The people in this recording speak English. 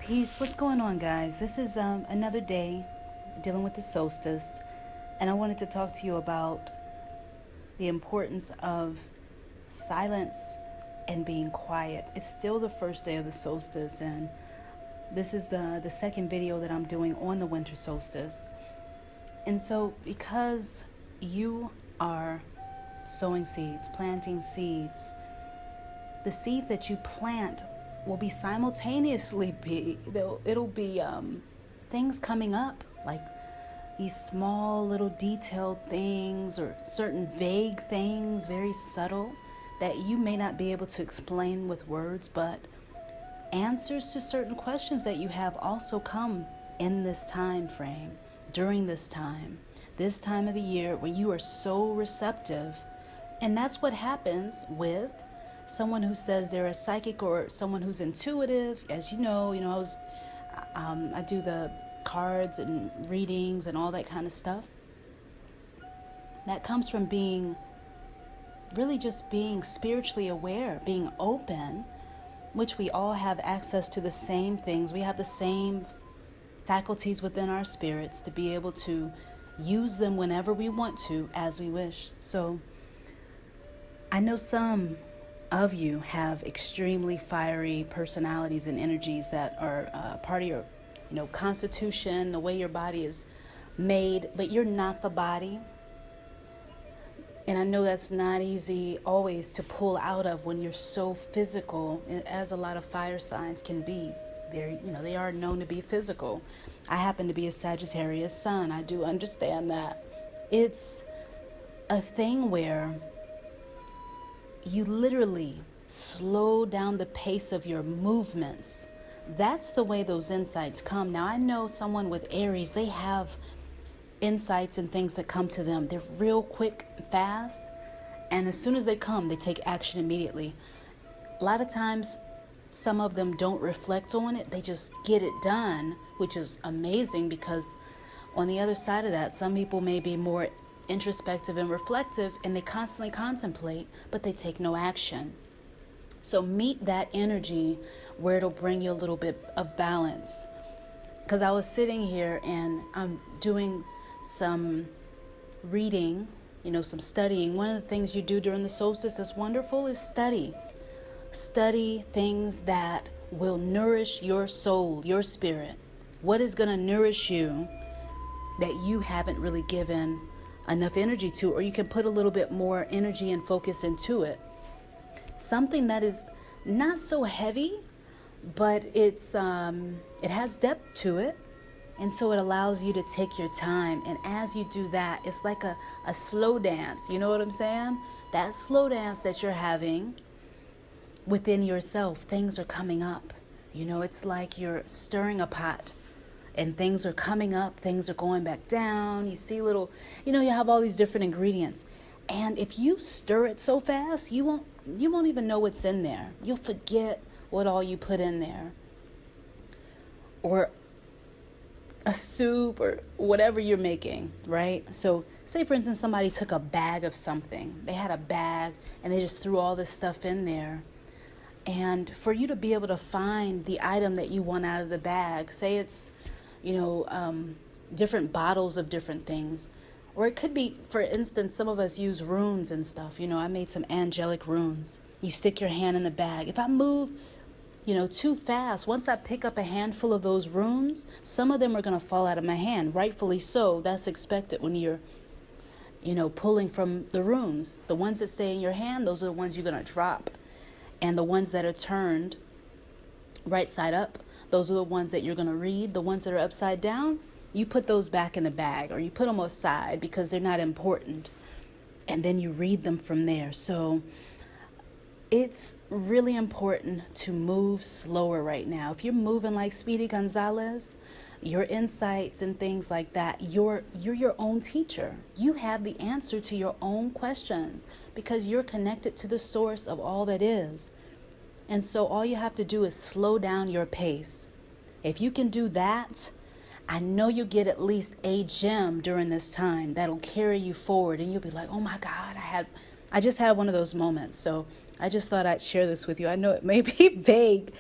Peace. What's going on, guys? This is another day dealing with the solstice, and I wanted to talk to you about the importance of silence and being quiet. It's still the first day of the solstice, and this is the second video that I'm doing on the winter solstice. And so, because you are sowing seeds, planting seeds, the seeds that you plant will be simultaneously it'll be things coming up, like these small little detailed things or certain vague things, very subtle, that you may not be able to explain with words, but answers to certain questions that you have also come in this time frame, during this time of the year when you are so receptive. And that's what happens with someone who says they're a psychic or someone who's intuitive. As you know, I do the cards and readings and all that kind of stuff. That comes from just being spiritually aware, being open, which we all have access to the same things. We have the same faculties within our spirits to be able to use them whenever we want to, as we wish. So I know some of you have extremely fiery personalities and energies that are part of your constitution, the way your body is made, but you're not the body. And I know that's not easy always to pull out of when you're so physical, as a lot of fire signs can be. They are known to be physical. I happen to be a Sagittarius sun. I do understand that. It's a thing where you literally slow down the pace of your movements. That's the way those insights come. Now, I know someone with Aries, they have insights and things that come to them. They're real quick, fast, and as soon as they come, they take action immediately. A lot of times, some of them don't reflect on it. They just get it done, which is amazing, because on the other side of that, some people may be more introspective and reflective, and they constantly contemplate, but they take no action. So meet that energy where it'll bring you a little bit of balance. Because I was sitting here and I'm doing some reading, some studying. One of the things you do during the solstice that's wonderful is study. Study things that will nourish your soul, your spirit. What is going to nourish you that you haven't really given enough energy to, or you can put a little bit more energy and focus into it. Something that is not so heavy, but it has depth to it, and so it allows you to take your time. And as you do that, it's like a slow dance. You know what I'm saying? That slow dance that you're having within yourself, things are coming up. It's like you're stirring a pot, and things are coming up, things are going back down. You see little, you have all these different ingredients. And if you stir it so fast, you won't even know what's in there. You'll forget what all you put in there. Or a soup or whatever you're making, right? So say, for instance, somebody took a bag of something. They had a bag and they just threw all this stuff in there. And for you to be able to find the item that you want out of the bag, say it's different bottles of different things. Or it could be, for instance, some of us use runes and stuff. I made some angelic runes. You stick your hand in the bag. If I move, too fast, once I pick up a handful of those runes, some of them are going to fall out of my hand. Rightfully so. That's expected when you're, pulling from the runes. The ones that stay in your hand, those are the ones you're going to drop. And the ones that are turned right side up, those are the ones that you're going to read. The ones that are upside down, you put those back in the bag, or you put them aside because they're not important. And then you read them from there. So it's really important to move slower right now. If you're moving like Speedy Gonzalez, your insights and things like that, you're your own teacher. You have the answer to your own questions because you're connected to the source of all that is. And so all you have to do is slow down your pace. If you can do that, I know you'll get at least a gem during this time that'll carry you forward, and you'll be like, oh my God, I just had one of those moments. So I just thought I'd share this with you. I know it may be vague,